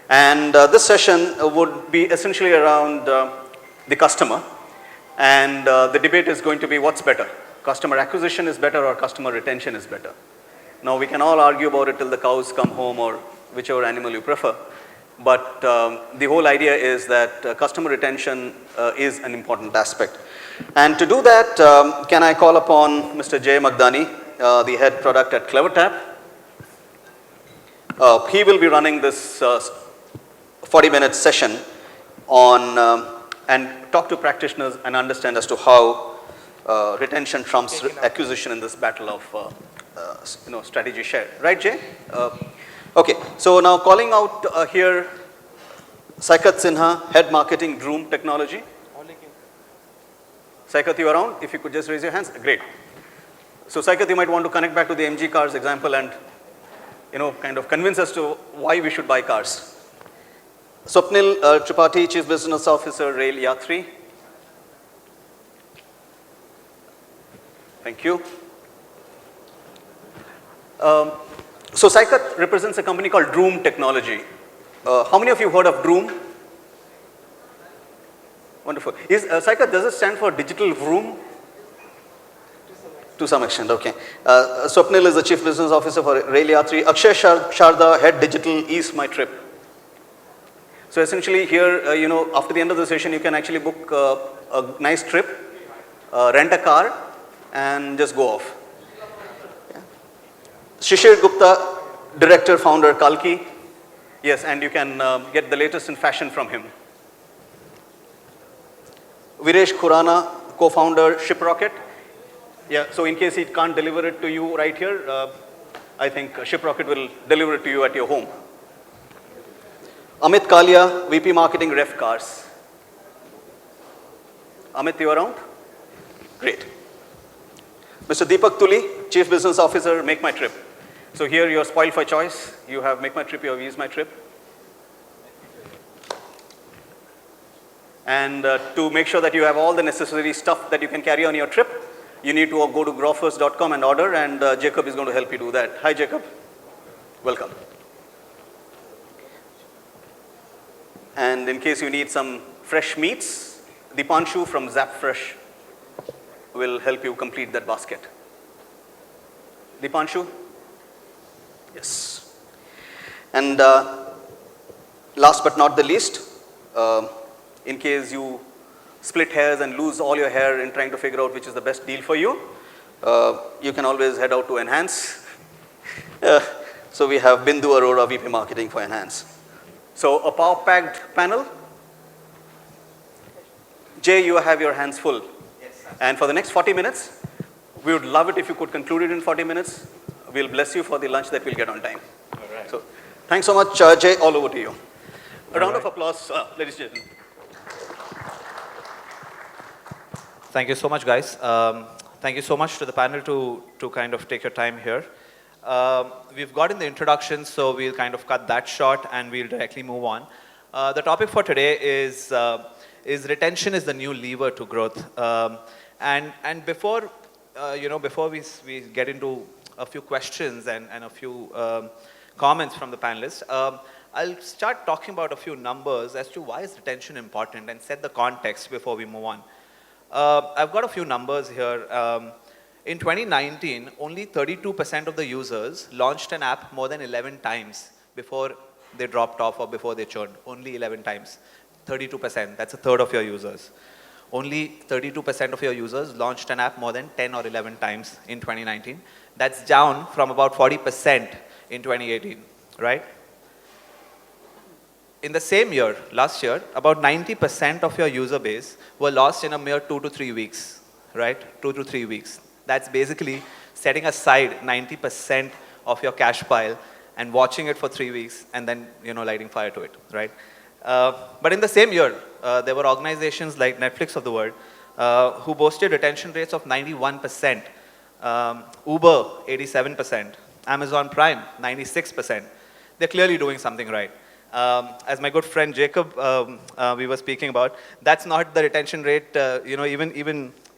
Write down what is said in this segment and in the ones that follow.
And this session would be essentially around the customer. And the debate is going to be what's better. Customer acquisition is better or customer retention is better. Now we can all argue about it till the cows come home or whichever animal you prefer. But the whole idea is that customer retention is an important aspect. And to do that, can I call upon Mr. J. Magdani, the head product at CleverTap. He will be running this 40-minute session on and talk to practitioners and understand as to how retention trumps acquisition in this battle of strategy share. Right, Jay? Okay, so now calling out here Saikat Sinha, Head Marketing, Droom Technology. Saikat, you around? If you could just raise your hands. Great. So Saikat, you might want to connect back to the MG cars example and kind of convince us to why we should buy cars. Swapnil Tripathi, Chief Business Officer, Rail Yatri. Thank you. So Saikat represents a company called Droom Technology. How many of you heard of Droom? Wonderful. Saikat, does it stand for Digital Vroom? To some extent, okay. Swapnil is the Chief Business Officer for Rail Yatri. Akshay Sharda, Head Digital, MakeMyTrip. So essentially here, after the end of the session, you can actually book a nice trip, rent a car, and just go off. Yeah. Shishir Gupta, Director, Founder, Kalki. Yes, and you can get the latest in fashion from him. Vishesh Khurana, Co-Founder, Shiprocket. Yeah, so in case he can't deliver it to you right here, I think Shiprocket will deliver it to you at your home. Amit Kalia, VP Marketing, Revv Cars. Amit, you around? Great. Mr. Deepak Tuli, Chief Business Officer, MakeMyTrip. So here you're spoiled for choice. You have MakeMyTrip, you have EaseMyTrip. And to make sure that you have all the necessary stuff that you can carry on your trip, you need to go to grofers.com and order, and Jacob is going to help you do that. Hi, Jacob. Welcome. And in case you need some fresh meats, Deepanshu from ZappFresh will help you complete that basket. Deepanshu? Yes. And last but not the least, in case you split hairs and lose all your hair in trying to figure out which is the best deal for you, you can always head out to Enhance. So we have Bindu, Arora, VP Marketing for Enhance. So a power-packed panel. Jay, you have your hands full. Yes, and for the next 40 minutes, we would love it if you could conclude it in 40 minutes. We'll bless you for the lunch that we'll get on time. All right. So thanks so much, Jay. All over to you. A round of applause, ladies and gentlemen. Thank you so much, guys. Thank you so much to the panel to kind of take your time here. We've gotten the introduction, so we'll kind of cut that short and we'll directly move on. The topic for today is retention is the new lever to growth. And before, before we get into a few questions and a few comments from the panelists, I'll start talking about a few numbers as to why is retention important and set the context before we move on. I've got a few numbers here. In 2019, only 32% of the users launched an app more than 11 times before they dropped off or before they churned. Only 11 times. 32%. That's a third of your users. Only 32% of your users launched an app more than 10 or 11 times in 2019. That's down from about 40% in 2018, right? In the same year, last year, about 90% of your user base were lost in a mere 2 to 3 weeks, right? 2 to 3 weeks. That's basically setting aside 90% of your cash pile and watching it for 3 weeks and then, lighting fire to it, right? But in the same year, there were organizations like Netflix of the world who boasted retention rates of 91%, Uber 87%, Amazon Prime 96%. They're clearly doing something right. As my good friend Jacob, we were speaking about, that's not the retention rate.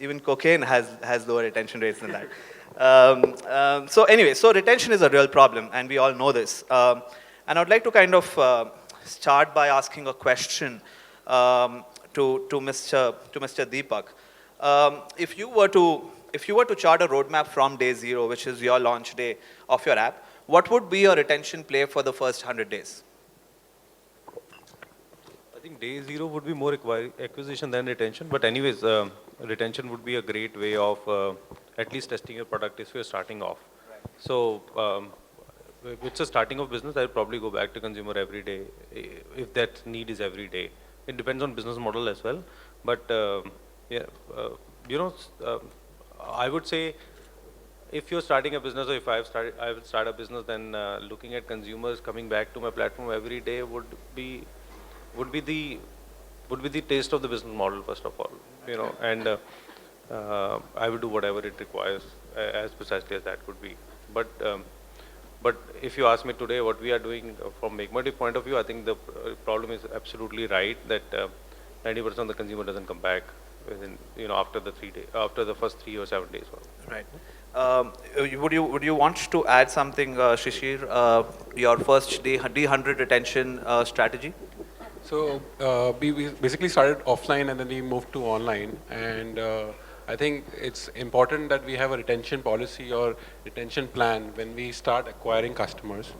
Even cocaine has lower retention rates than that. So anyway, so retention is a real problem, and we all know this. And I would like to kind of start by asking a question to Mr. Deepak. If you were to chart a roadmap from day zero, which is your launch day of your app, what would be your retention play for the first 100 days? I think day zero would be more acquisition than retention. But anyways, retention would be a great way of at least testing your product if you're starting off. Right. So if it's a starting of business, I'll probably go back to consumer every day if that need is every day. It depends on business model as well. But I would say if you're starting a business, or if I will start a business, then looking at consumers coming back to my platform every day would be the taste of the business model, first of all, and I will do whatever it requires as precisely as that could be. But if you ask me today what we are doing from MakeMyTrip point of view, I think the problem is absolutely right that 90% of the consumer doesn't come back within, after the first 3 or 7 days. Right. Would you want to add something, Shishir? Your first day 100 retention strategy? So we basically started offline and then we moved to online, and I think it's important that we have a retention policy or retention plan when we start acquiring customers,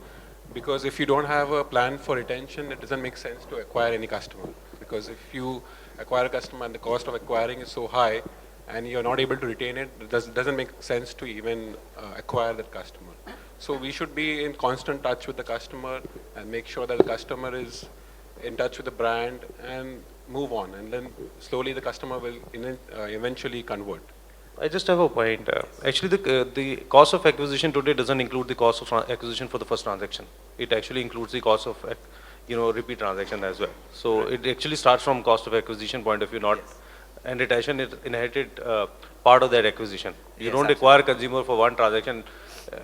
because if you don't have a plan for retention, it doesn't make sense to acquire any customer, because if you acquire a customer and the cost of acquiring is so high and you're not able to retain it, it doesn't make sense to even acquire that customer. So we should be in constant touch with the customer and make sure that the customer is in touch with the brand and move on, and then slowly the customer will eventually convert. I just have a point. Actually, the cost of acquisition today doesn't include the cost of acquisition for the first transaction. It actually includes the cost of repeat transaction as well. So it actually starts from cost of acquisition point of view, not and retention is inherited part of that acquisition. You don't acquire consumer for one transaction.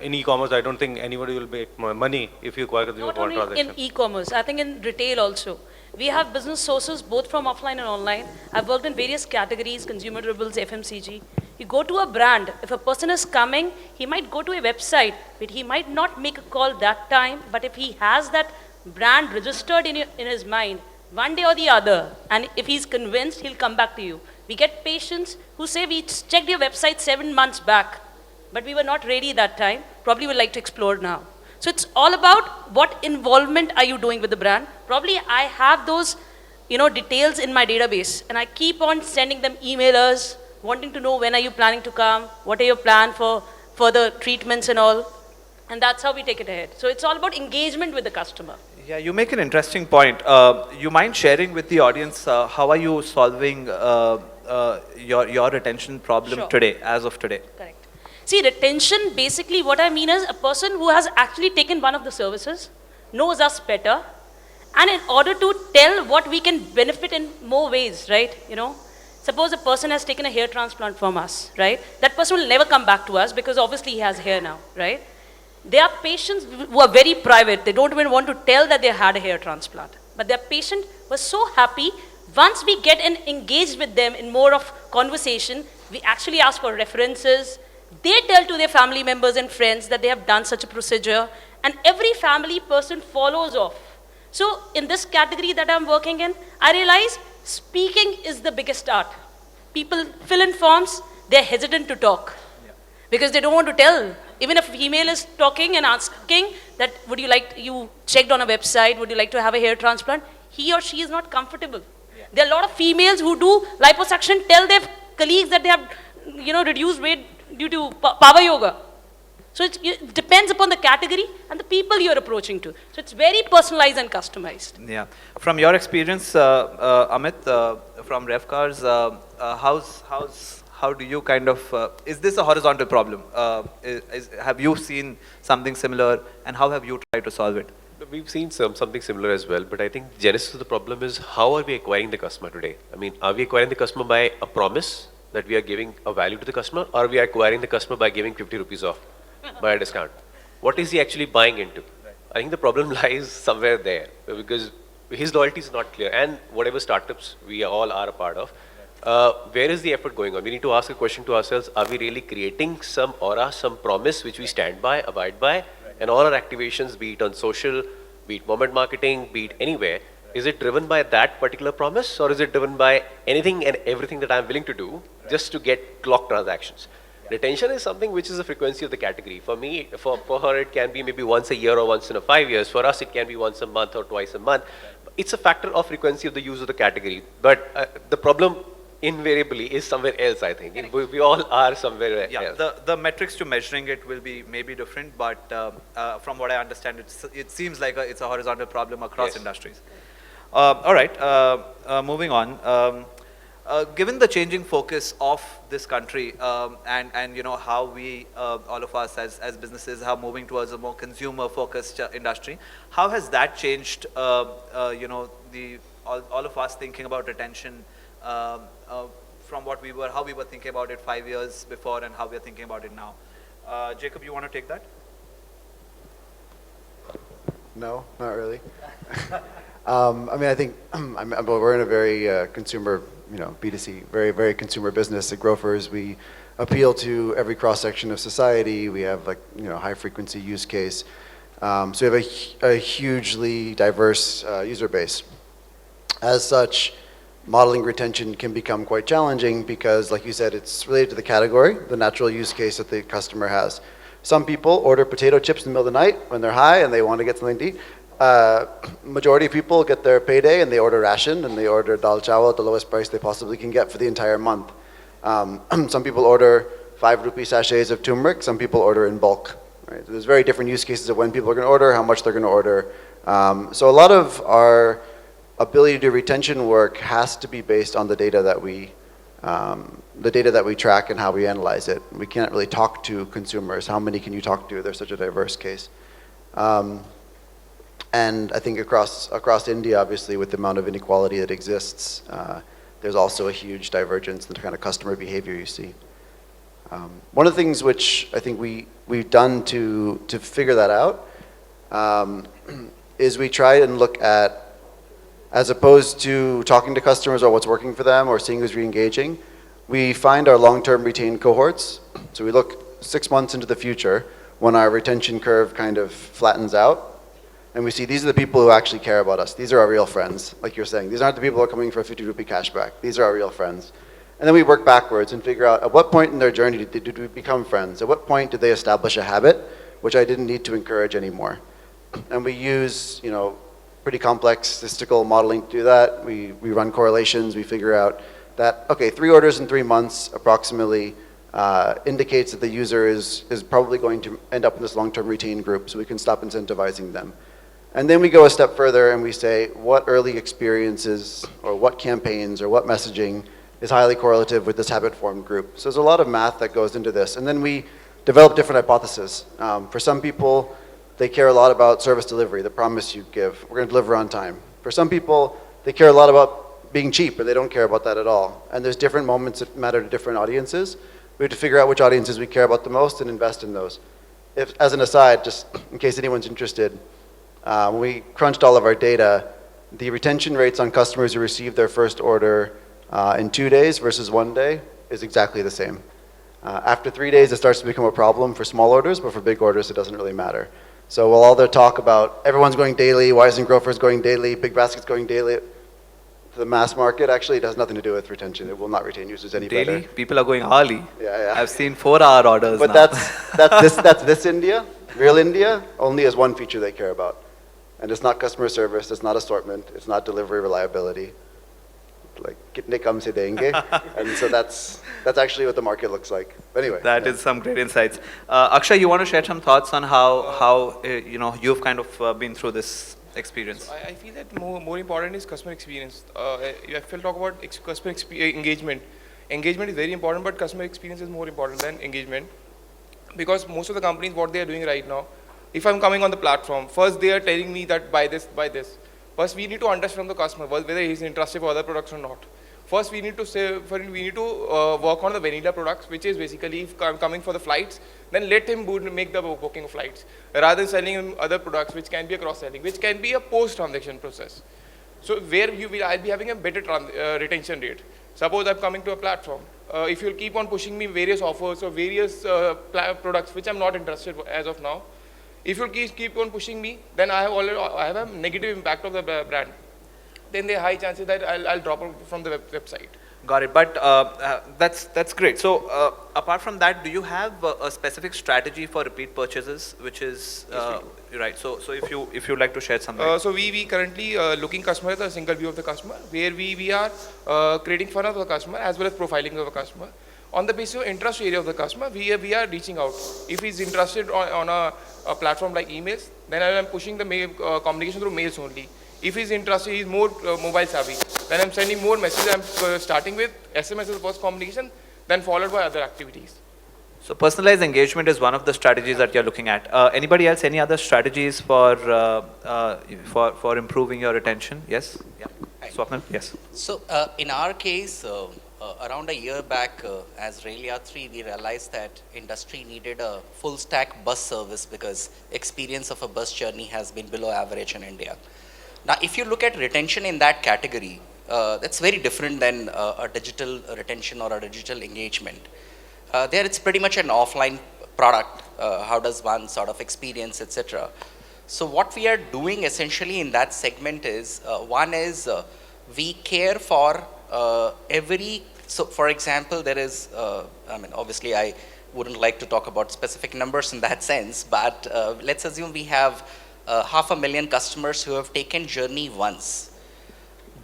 In e-commerce, I don't think anybody will make money if you acquire consumer for one transaction. Not only in e-commerce, I think in retail also. We have business sources both from offline and online. I've worked in various categories, consumer durables, FMCG. You go to a brand, if a person is coming, he might go to a website, but he might not make a call that time. But if he has that brand registered in his mind, one day or the other, and if he's convinced, he'll come back to you. We get patients who say, we checked your website 7 months back, but we were not ready that time. Probably would like to explore now. So it's all about what involvement are you doing with the brand. Probably I have those, details in my database, and I keep on sending them emailers, wanting to know when are you planning to come, what are your plan for further treatments and all, and that's how we take it ahead. So it's all about engagement with the customer. Yeah, you make an interesting point. You mind sharing with the audience how are you solving your retention problem today, as of today? Correct. See, retention, basically what I mean is a person who has actually taken one of the services, knows us better, and in order to tell what we can benefit in more ways, right? Suppose a person has taken a hair transplant from us, right? That person will never come back to us because obviously he has hair now, right? There are patients who are very private. They don't even want to tell that they had a hair transplant. But their patient was so happy. Once we get engaged with them in more of conversation, we actually ask for references. They tell to their family members and friends that they have done such a procedure, and every family person follows off. So in this category that I'm working in, I realize speaking is the biggest art. People fill in forms, they're hesitant to talk because they don't want to tell. Even if a female is talking and asking that, would you like, you checked on a website, would you like to have a hair transplant? He or she is not comfortable. There are a lot of females who do liposuction, tell their colleagues that they have, reduced weight due to power yoga. So it depends upon the category and the people you're approaching to. So it's very personalized and customized. Yeah. From your experience, Amit, from Revv Cars, how do you kind of, is this a horizontal problem? Have you seen something similar, and how have you tried to solve it? We've seen something similar as well, but I think the genesis of the problem is how are we acquiring the customer today? I mean, are we acquiring the customer by a promise that we are giving a value to the customer, or are we acquiring the customer by giving 50 rupees off by a discount? What is he actually buying into? I think the problem lies somewhere there, because his loyalty is not clear, and whatever startups we all are a part of, where is the effort going on? We need to ask a question to ourselves, are we really creating some aura, some promise which we stand by, abide by, and all our activations, be it on social, be it moment marketing, be it anywhere, is it driven by that particular promise, or is it driven by anything and everything that I'm willing to do just to get clock transactions? Retention is something which is the frequency of the category. For me, for her, it can be maybe once a year or once in a 5 years. For us, it can be once a month or twice a month. It's a factor of frequency of the use of the category. But the problem invariably is somewhere else, I think. We all are somewhere else. The metrics to measuring it will be maybe different, but from what I understand, it seems like it's a horizontal problem across industries. All right, moving on. Given the changing focus of this country and you know how we all of us as businesses are moving towards a more consumer focused industry, how has that changed you know all of us thinking about retention from how we were thinking about it 5 years before and how we are thinking about it now? Jacob, you want to take that? No, not really. I mean, I think we're in a very consumer, B2C, very, very consumer business at Grofers. We appeal to every cross-section of society. We have high frequency use case. So we have a hugely diverse user base. As such, modeling retention can become quite challenging because, like you said, it's related to the category, the natural use case that the customer has. Some people order potato chips in the middle of the night when they're high and they want to get something to eat. Majority of people get their payday and they order ration and they order dal chawal at the lowest price they possibly can get for the entire month. Some people order 5 rupee sachets of turmeric, some people order in bulk. Right? So there's very different use cases of when people are going to order, how much they're going to order. So a lot of our ability to do retention work has to be based on the data that we track and how we analyze it. We can't really talk to consumers. How many can you talk to? They're such a diverse case. And I think across India, obviously, with the amount of inequality that exists, there's also a huge divergence in the kind of customer behavior you see. One of the things which I think we've done to figure that out is we try and look at, as opposed to talking to customers about what's working for them or seeing who's re-engaging, we find our long-term retained cohorts. So we look 6 months into the future when our retention curve kind of flattens out. And we see these are the people who actually care about us. These are our real friends, like you're saying. These aren't the people who are coming for a 50 rupee cashback. These are our real friends. And then we work backwards and figure out at what point in their journey did we become friends? At what point did they establish a habit, which I didn't need to encourage anymore? And we use, pretty complex statistical modeling to do that. We run correlations. We figure out that, okay, 3 orders in 3 months approximately indicates that the user is probably going to end up in this long-term retained group, so we can stop incentivizing them. And then we go a step further and we say what early experiences or what campaigns or what messaging is highly correlative with this habit-formed group. So there's a lot of math that goes into this. And then we develop different hypotheses. For some people, they care a lot about service delivery, the promise you give. We're going to deliver on time. For some people, they care a lot about being cheap, or they don't care about that at all. And there's different moments that matter to different audiences. We have to figure out which audiences we care about the most and invest in those. As an aside, just in case anyone's interested, when we crunched all of our data, the retention rates on customers who receive their first order in 2 days versus 1 day is exactly the same. After 3 days, it starts to become a problem for small orders, but for big orders, it doesn't really matter. So while all their talk about everyone's going daily, why isn't Grofers going daily, Big Basket's going daily, to the mass market, actually it has nothing to do with retention. It will not retain users any better. Daily? People are going hourly. Yeah. I've seen 4-hour orders but now. that's this India. Real India only has one feature they care about. And it's not customer service, it's not assortment, it's not delivery reliability. Like, kitne kam se denge? And so that's actually what the market looks like. But anyway. That is some great insights. Akshay, you want to share some thoughts on how you've kind of been through this experience? So I feel that more important is customer experience. If we'll talk about customer engagement, engagement is very important, but customer experience is more important than engagement. Because most of the companies, what they are doing right now, if I'm coming on the platform, first they are telling me that buy this, buy this. First we need to understand from the customer whether he's interested for other products or not. First we need to work on the vanilla products, which is basically if I'm coming for the flights, then let him make the booking of flights, rather than selling him other products, which can be a cross-selling, which can be a post-transaction process. So where I'll be having a better retention rate. Suppose I'm coming to a platform. If you'll keep on pushing me various offers or various products which I'm not interested as of now, If you keep on pushing me, then I have a negative impact of the brand. Then there are high chances that I'll drop out from the website. Got it. But that's great. So apart from that, do you have a specific strategy for repeat purchases, which is right? So if you'd like to share something. So we currently looking customer as a single view of the customer, where we are creating fun of the customer as well as profiling of the customer. On the basis of interest area of the customer, we are reaching out. If he's interested on a platform like emails, then I am pushing the mail, communication through mails only. If he's interested, he's more mobile savvy, then I'm sending more messages. I'm starting with SMS as the first communication, then followed by other activities. So personalized engagement is one of the strategies that you're looking at. Anybody else? Any other strategies for improving your retention? Yes. Yeah. Swapnil. Yes. So in our case, around a year back, as Railia 3, we realized that industry needed a full stack bus service because experience of a bus journey has been below average in India. Now, if you look at retention in that category, that's very different than a digital retention or a digital engagement. There it's pretty much an offline product. How does one sort of experience, etc. So what we are doing essentially in that segment is, one is we care for every, so for example, there is, I mean, obviously I wouldn't like to talk about specific numbers in that sense, but let's assume we have 500,000 customers who have taken journey once.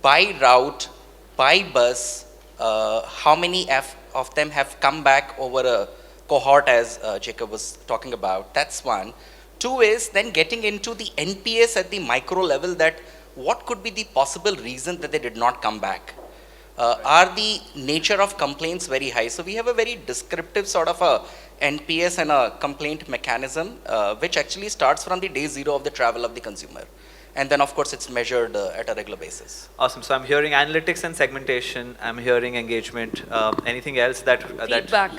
By route, by bus, how many of them have come back over a cohort, as Jacob was talking about? That's one. Two is then getting into the NPS at the micro level, that what could be the possible reason that they did not come back? Are the nature of complaints very high? So we have a very descriptive sort of a NPS and a complaint mechanism, which actually starts from the day zero of the travel of the consumer. And then of course it's measured at a regular basis. Awesome. So I'm hearing analytics and segmentation. I'm hearing engagement. Anything else that... Feedback.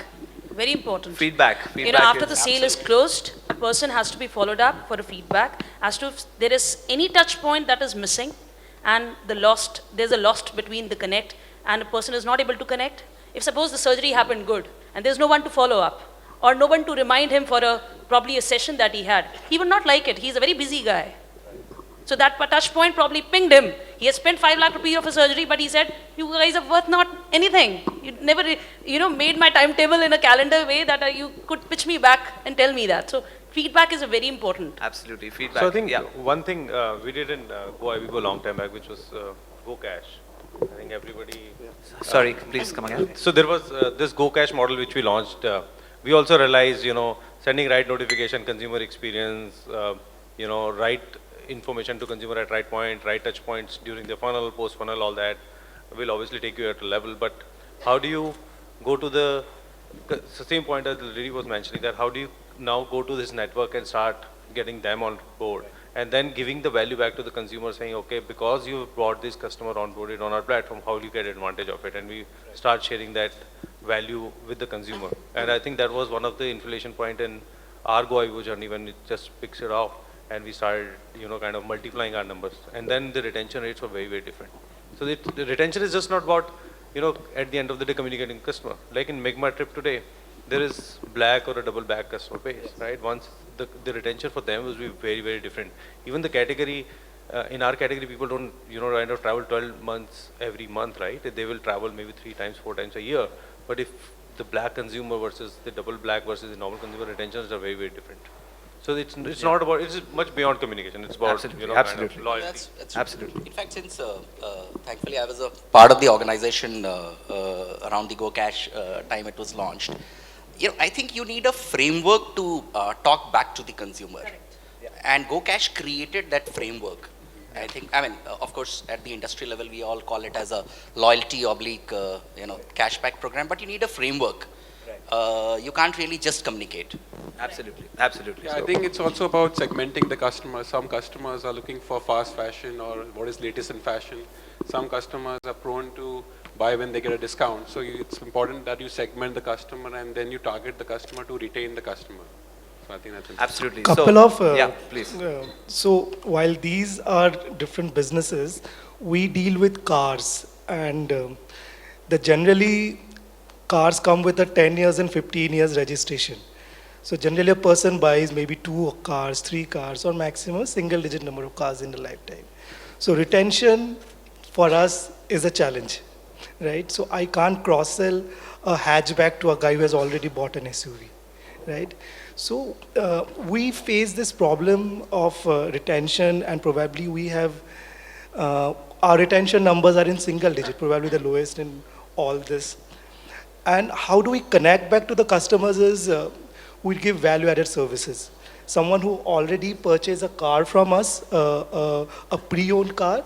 Very important. Feedback. You know, after the sale is closed, a person has to be followed up for a feedback as to if there is any touch point that is missing and there's a lost between the connect and a person is not able to connect. If suppose the surgery happened good and there's no one to follow up or no one to remind him for probably a session that he had, he would not like it. He's a very busy guy. So that touch point probably pinged him. He has spent 5 lakh rupees of a surgery, but he said, you guys are worth not anything. You never, made my timetable in a calendar way that you could pitch me back and tell me that. So feedback is a very important. Absolutely, feedback. So I think one thing we did in Go a long time back, which was Go Cash. I think everybody... Sorry, please come again. So there was this Go Cash model which we launched. We also realized, sending right notification, consumer experience, right information to consumer at right point, right touch points during the funnel, post funnel, all that will obviously take you at a level. But how do you go to the same point as the lady was mentioning, that how do you now go to this network and start getting them on board and then giving the value back to the consumer, saying, okay, because you brought this customer onboarded on our platform, how do you get advantage of it? And we start sharing that value with the consumer. And I think that was one of the inflation point in our Go journey when it just picks it off. And we started, kind of multiplying our numbers. And then the retention rates were very, very different. So the retention is just not about, at the end of the day communicating with customer. Like in MakeMyTrip today, there is black or a double black customer base, right? Once the retention for them will be very, very different. Even the category, in our category, people don't, kind of travel 12 months every month, right? They will travel maybe 3 times, 4 times a year. But if the black consumer versus the double black versus the normal consumer, retentions are very, very different. So it's not about, it's much beyond communication. It's about, absolutely. Kind of loyalty. That's absolutely. In fact, since thankfully I was a part of the organization around the Go Cash time it was launched, I think you need a framework to talk back to the consumer. And Go Cash created that framework. I think, of course, at the industry level, we all call it as a loyalty oblique, cashback program, but you need a framework. You can't really just communicate. Absolutely, absolutely. Yeah, I think it's also about segmenting the customer. Some customers are looking for fast fashion or what is latest in fashion. Some customers are prone to buy when they get a discount. So it's important that you segment the customer and then you target the customer to retain the customer. So I think that's important. Absolutely. Couple of yeah, please. So while these are different businesses, we deal with cars, and generally cars come with a 10 years and 15 years registration. So generally a person buys maybe 2 cars, 3 cars, or maximum a single digit number of cars in a lifetime. So retention for us is a challenge, right? So I can't cross-sell a hatchback to a guy who has already bought an SUV, right? So we face this problem of retention, and probably we have, our retention numbers are in single digit, probably the lowest in all this. And how do we connect back to the customers is, we give value-added services. Someone who already purchased a car from us, a pre-owned car,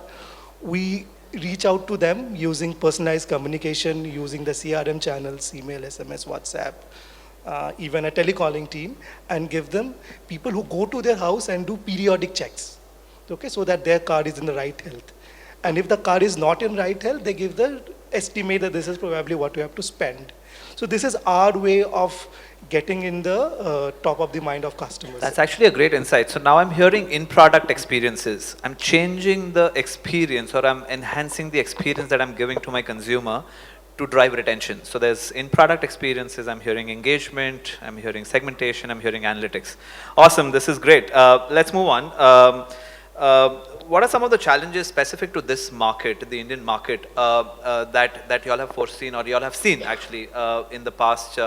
we reach out to them using personalized communication, using the CRM channels, email, SMS, WhatsApp, even a telecalling team, and give them people who go to their house and do periodic checks, okay, so that their car is in the right health. And if the car is not in right health, they give the estimate that this is probably what you have to spend. So this is our way of getting in the top of the mind of customers. That's actually a great insight. So now I'm hearing in-product experiences. I'm changing the experience, or I'm enhancing the experience that I'm giving to my consumer to drive retention. So there's in-product experiences, I'm hearing engagement, I'm hearing segmentation, I'm hearing analytics. Awesome, this is great. Let's move on. What are some of the challenges specific to this market, the Indian market, that you all have foreseen, or you all have seen actually in the past,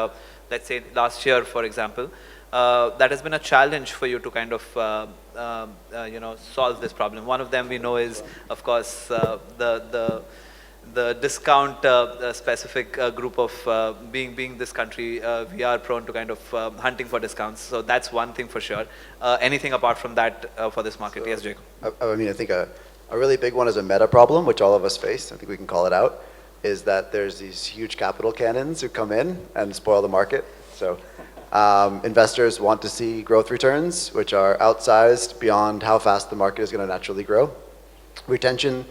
let's say last year, for example, that has been a challenge for you to kind of solve this problem? One of them we know is, of course, the discount specific group of being this country, we are prone to kind of hunting for discounts. So that's one thing for sure. Anything apart from that for this market? So, yes, Jacob. I mean, I think a really big one is a meta problem, which all of us face. I think we can call it out, is that there's these huge capital cannons who come in and spoil the market. So investors want to see growth returns, which are outsized beyond how fast the market is going to naturally grow. Retention,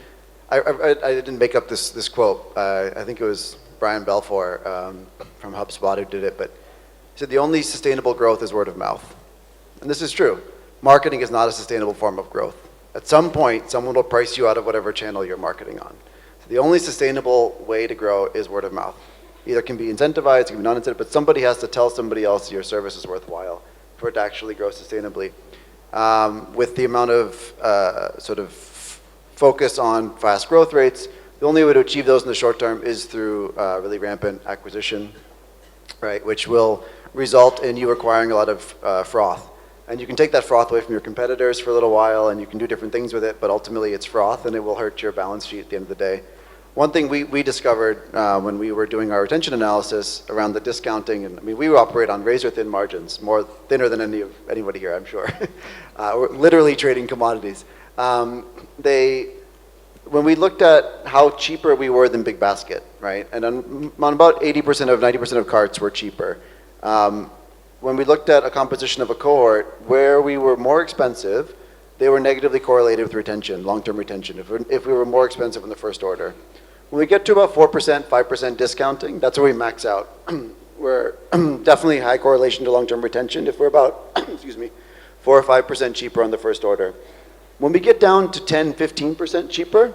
I didn't make up this quote. I think it was Brian Belfour from HubSpot who did it, but he said the only sustainable growth is word of mouth. And this is true. Marketing is not a sustainable form of growth. At some point, someone will price you out of whatever channel you're marketing on. So the only sustainable way to grow is word of mouth. Either can be incentivized, it can be non-incentivized, but somebody has to tell somebody else your service is worthwhile for it to actually grow sustainably. With the amount of sort of focus on fast growth rates, the only way to achieve those in the short term is through really rampant acquisition, right, which will result in you acquiring a lot of froth. And you can take that froth away from your competitors for a little while, and you can do different things with it, but ultimately it's froth, and it will hurt your balance sheet at the end of the day. One thing we discovered when we were doing our retention analysis around the discounting, and I mean, we operate on razor-thin margins, more thinner than anybody here, I'm sure. We're literally trading commodities. When we looked at how cheaper we were than Big Basket, right, and on about 90% of carts were cheaper. When we looked at a composition of a cohort where we were more expensive, they were negatively correlated with retention, long-term retention, if we were more expensive in the first order. When we get to about 4%, 5% discounting, that's where we max out. We're definitely high correlation to long-term retention if we're about, 4 or 5% cheaper on the first order. When we get down to 10, 15% cheaper,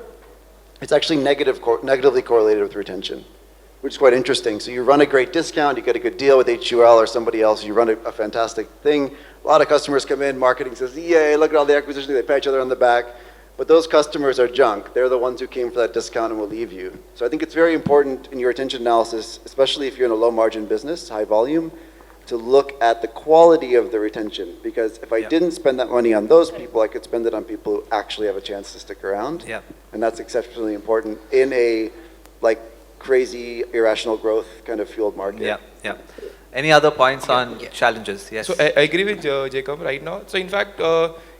it's actually negatively correlated with retention, which is quite interesting. So you run a great discount, you get a good deal with HUL or somebody else, you run a fantastic thing. A lot of customers come in, marketing says, yay, look at all the acquisitions, they pat each other on the back. But those customers are junk. They're the ones who came for that discount and will leave you. So I think it's very important in your retention analysis, especially if you're in a low margin business, high volume, to look at the quality of the retention. Because if I didn't spend that money on those people, I could spend it on people who actually have a chance to stick around. Yeah. And that's exceptionally important in a crazy, irrational growth kind of fueled market. Yeah, yeah. Any other points on challenges? Yes. So I agree with Jacob right now. So in fact,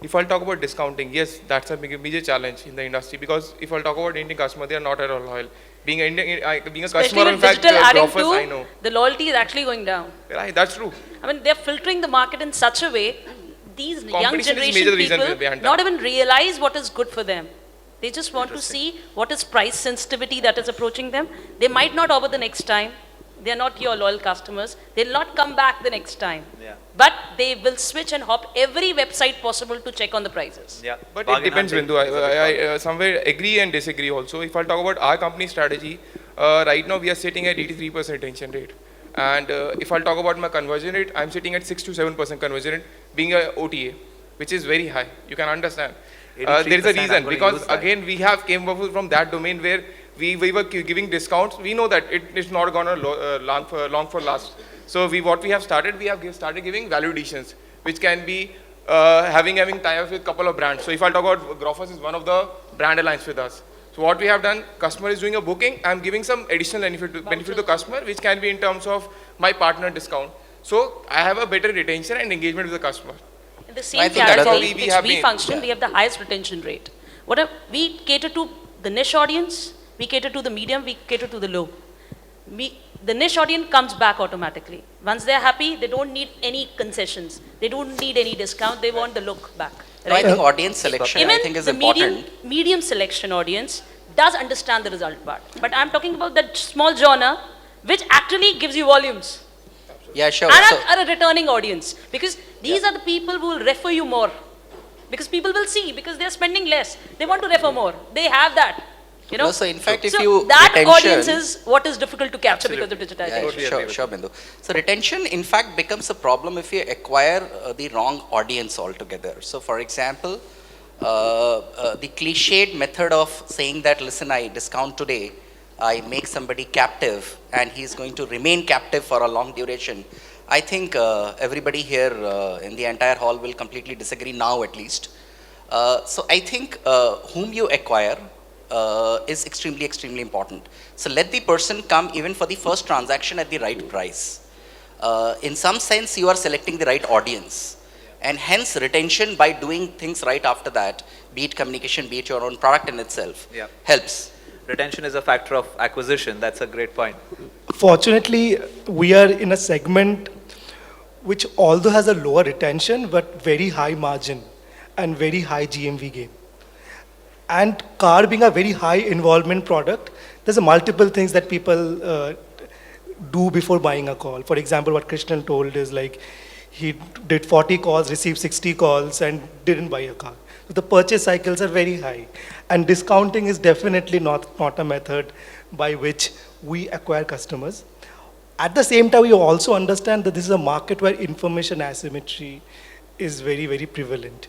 if I'll talk about discounting, yes, that's a major challenge in the industry, because if I'll talk about Indian customer, they are not at all loyal. Being a customer, in fact, Grofers, I know. The loyalty is actually going down. Right, that's true. I mean, they're filtering the market in such a way, these young generation people not even realize what is good for them. They just want to see what is price sensitivity that is approaching them. They might not order the next time. They are not your loyal customers. They'll not come back the next time. Yeah. But they will switch and hop every website possible to check on the prices. Yeah. But it depends, Bindu. I somewhere agree and disagree also. If I'll talk about our company strategy, right now we are sitting at 83% retention rate. And if I'll talk about my conversion rate, I'm sitting at 6 to 7% conversion rate, being a OTA, which is very high. You can understand. There is a 83%, reason, because again, we have came up from that domain where we were giving discounts. We know that it is not going to long for last. So what we have started, started giving value additions, which can be having tie-ups with couple of brands. So if I'll talk about Grofers is one of the brand alliance with us. So what we have done, customer is doing a booking, I'm giving some additional benefit to the customer, which can be in terms of my partner discount. So I have a better retention and engagement with the customer. In the same category which we function, we have the highest retention rate. We cater to the niche audience, we cater to the medium, we cater to the low. The niche audience comes back automatically. Once they're happy, they don't need any concessions. They don't need any discount. They want the look back. Right? I think audience selection, Even I think, is the important. medium selection audience does understand the result part. But I'm talking about that small genre, which actually gives you volumes. Yeah, sure. And a returning audience. Because these are the people who will refer you more. Because people will see, because they're spending less. They want to refer more. They have that. You know? No, so in fact, if so you that retention, audience is what is difficult to capture because of digitization. Yeah, sure, Bindu. So retention, in fact, becomes a problem if you acquire the wrong audience altogether. So, for example, the cliched method of saying that, listen, I discount today, I make somebody captive, and he's going to remain captive for a long duration. I think everybody here in the entire hall will completely disagree now, at least. So I think whom you acquire is extremely important. So let the person come even for the first transaction at the right price. In some sense, you are selecting the right audience. And hence retention by doing things right after that, be it communication, be it your own product in itself, helps. Retention is a factor of acquisition. That's a great point. Fortunately, we are in a segment which although has a lower retention, but very high margin and very high GMV gain. And car being a very high involvement product, there's a multiple things that people do before buying a call. For example, what Krishnan told is like, he did 40 calls, received 60 calls, and didn't buy a car. So the purchase cycles are very high. And discounting is definitely not a method by which we acquire customers. At the same time, we also understand that this is a market where information asymmetry is very prevalent.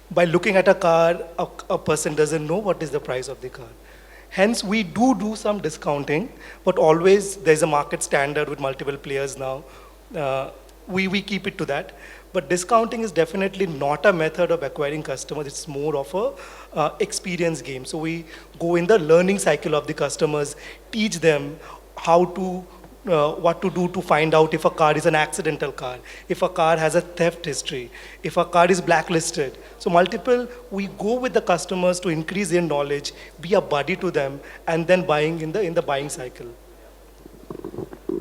By looking at a car, a person doesn't know what is the price of the car. Hence, we do some discounting, but always there's a market standard with multiple players now. We keep it to that. But discounting is definitely not a method of acquiring customers. It's more of a experience game. So we go in the learning cycle of the customers, teach them how to what to do to find out if a car is an accidental car, if a car has a theft history, if a car is blacklisted. So we go with the customers to increase their knowledge, be a buddy to them, and then buying in the buying cycle.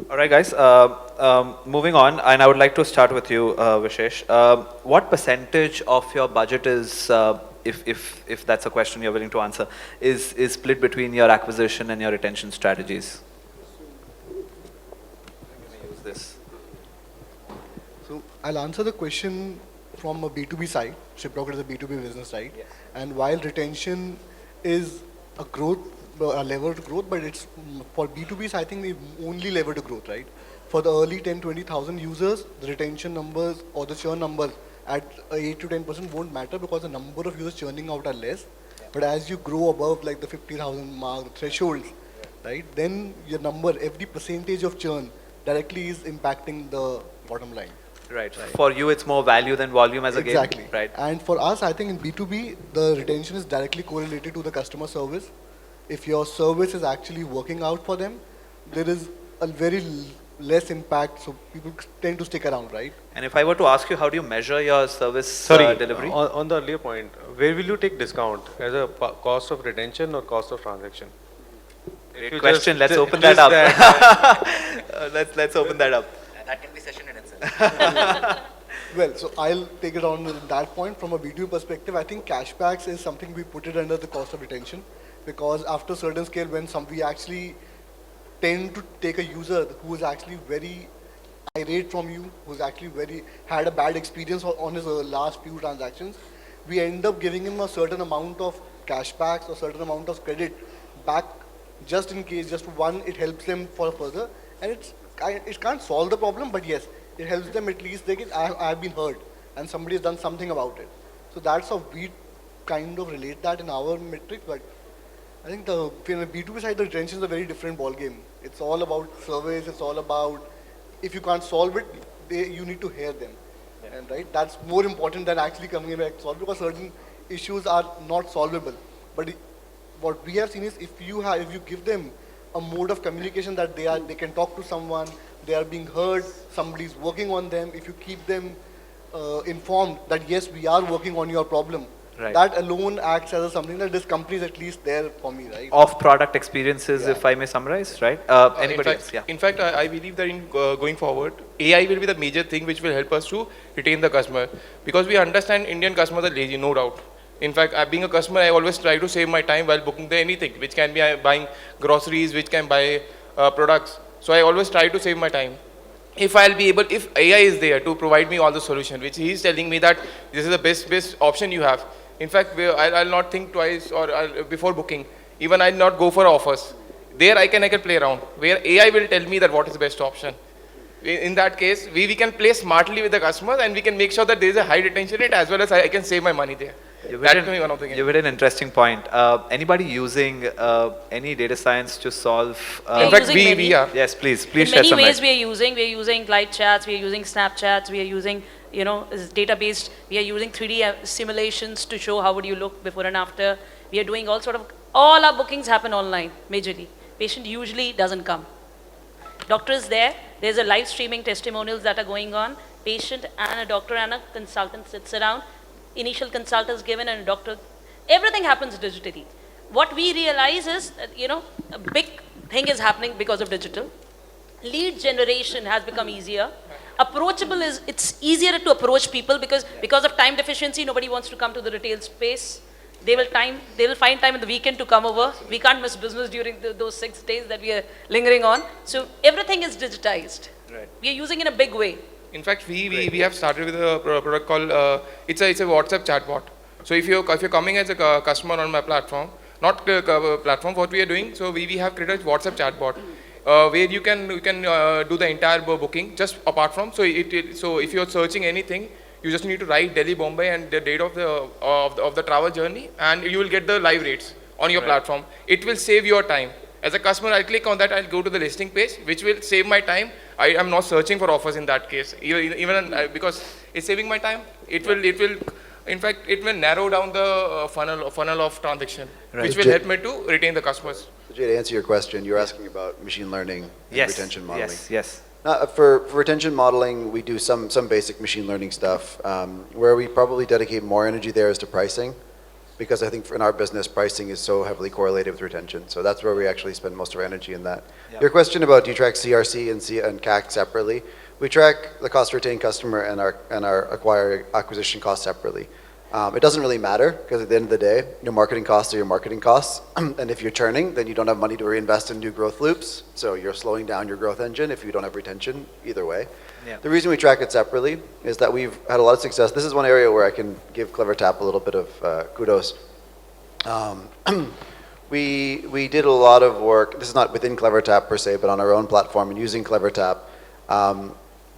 All right, guys. Moving on, and I would like to start with you, Vishesh. What percentage of your budget is, if that's a question you're willing to answer, is split between your acquisition and your retention strategies? So I'll answer the question from a B2B side. Shiprocket is a B2B business side. Yes. And while retention is a lever to growth, but it's for B2Bs, I think they only lever to growth, right? For the early 10, 20,000 users, the retention numbers or the churn numbers at 8 to 10% won't matter because the number of users churning out are less. Yeah. But as you grow above like the 50,000 mark, the thresholds, right? Then your number, every percentage of churn directly is impacting the bottom line. Right. For you, it's more value than volume as a game. Exactly. Right. And for us, I think in B2B, the retention is directly correlated to the customer service. If your service is actually working out for them, there is a very less impact, so people tend to stick around, right? And if I were to ask you, how do you measure your service delivery? On the earlier point, where will you take discount? As a cost of retention or cost of transaction? Great question. Let's open that up. Let's open that up. That can be session in itself. Well, so I'll take it on that point. From a B2B perspective, I think cashbacks is something we put it under the cost of retention, because after a certain scale, when we actually tend to take a user who is actually very irate from you, who's actually had a bad experience on his last few transactions, we end up giving him a certain amount of cashbacks or certain amount of credit back, just in case, just one, it helps them for further, and it's it can't solve the problem, but yes, it helps them at least. I've been heard, and somebody has done something about it. So that's how we kind of relate that in our metric. But I think the B2B side, the retention is a very different ball game. It's all about surveys. It's all about if you can't solve it, you need to hear them, and right, that's more important than actually coming in and solve, because certain issues are not solvable. But what we have seen is if you give them a mode of communication that they can talk to someone, they are being heard, somebody is working on them. If you keep them informed that yes, we are working on your problem, that alone acts as something that this company is at least there for me, right? Of product experiences, if I may summarize, right? Anybody else? Yeah. In fact, I believe that in going forward, AI will be the major thing which will help us to retain the customer, because we understand Indian customers are lazy, no doubt. In fact, being a customer, I always try to save my time while booking anything, which can be buying groceries, which can buy products. So I always try to save my time. If AI is there to provide me all the solution, which he is telling me that this is the best option you have. In fact, I'll not think twice before booking. Even I'll not go for offers. There I can play around, where AI will tell me that what is the best option. In that case, we can play smartly with the customers, and we can make sure that there is a high retention rate, as well as I can save my money there. You made an interesting point. Anybody using any data science to solve? In fact, we are. Yes, please in share some many ways, light. we're using live chats, we're using Snapchats, we are using, database. We are using 3D simulations to show how would you look before and after. We are doing all our bookings happen online, majorly. Patient usually doesn't come. Doctor is there. There's a live streaming testimonials that are going on. Patient and a doctor and a consultant sits around. Initial consult is given and a doctor. Everything happens digitally. What we realize is that, a big thing is happening because of digital. Lead generation has become easier. Approachable it's easier to approach people because of time deficiency, nobody wants to come to the retail space. They will find time in the weekend to come over. We can't miss business during those 6 days that we are lingering on. So everything is digitized. Right. We are using it in a big way. In fact, we have started with a product called it's a WhatsApp chatbot. So if you're coming as a customer on my platform, not platform, what we are doing, so we have created a WhatsApp chatbot where you can do the entire booking just apart from. So so if you're searching anything, you just need to write Delhi, Bombay, and the date of the travel journey, and you will get the live rates on your platform. It will save your time. As a customer, I'll click on that, I'll go to the listing page, which will save my time. I am not searching for offers in that case, even because it's saving my time. It will, in fact, it will narrow down the funnel of transaction, which will help me to retain the customers. So Jay, to answer your question, you're asking about machine learning and retention modeling. Yes. For retention modeling, we do some basic machine learning stuff. Where we probably dedicate more energy there is to pricing, because I think in our business, pricing is so heavily correlated with retention. So that's where we actually spend most of our energy in that. Yep. Your question about do you track CRC and CAC separately? We track the cost to retain customer and our acquisition cost separately. It doesn't really matter, because at the end of the day, your marketing costs are your marketing costs. And if you're churning, then you don't have money to reinvest in new growth loops. So you're slowing down your growth engine if you don't have retention, either way. Yeah. The reason we track it separately is that we've had a lot of success. This is one area where I can give CleverTap a little bit of kudos. We did a lot of work, this is not within CleverTap per se, but on our own platform and using CleverTap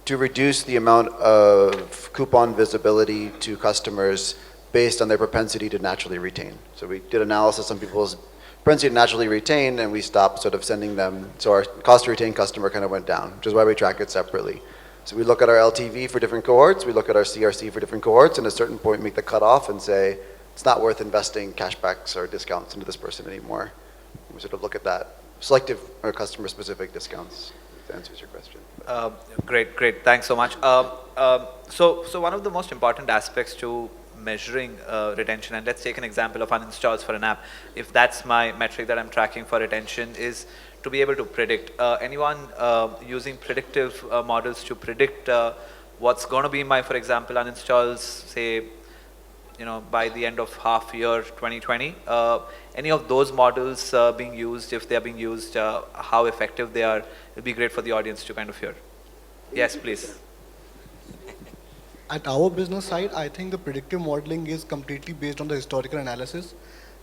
to reduce the amount of coupon visibility to customers based on their propensity to naturally retain. So we did analysis on people's propensity to naturally retain, and we stopped sort of sending them, so our cost to retain customer kind of went down, which is why we track it separately. So we look at our LTV for different cohorts, we look at our CRC for different cohorts, and at a certain point make the cutoff and say, it's not worth investing cashbacks or discounts into this person anymore. We sort of look at that, selective or customer-specific discounts, if that answers your question. Great, thanks so much. So one of the most important aspects to measuring retention, and let's take an example of uninstalls for an app. If that's my metric that I'm tracking for retention, is to be able to predict. Anyone using predictive models to predict what's going to be my, for example, uninstalls, say, by the end of half year 2020, any of those models being used, if they're being used, how effective they are, it'd be great for the audience to kind of hear. Yes, please. At our business side, I think the predictive modeling is completely based on the historical analysis.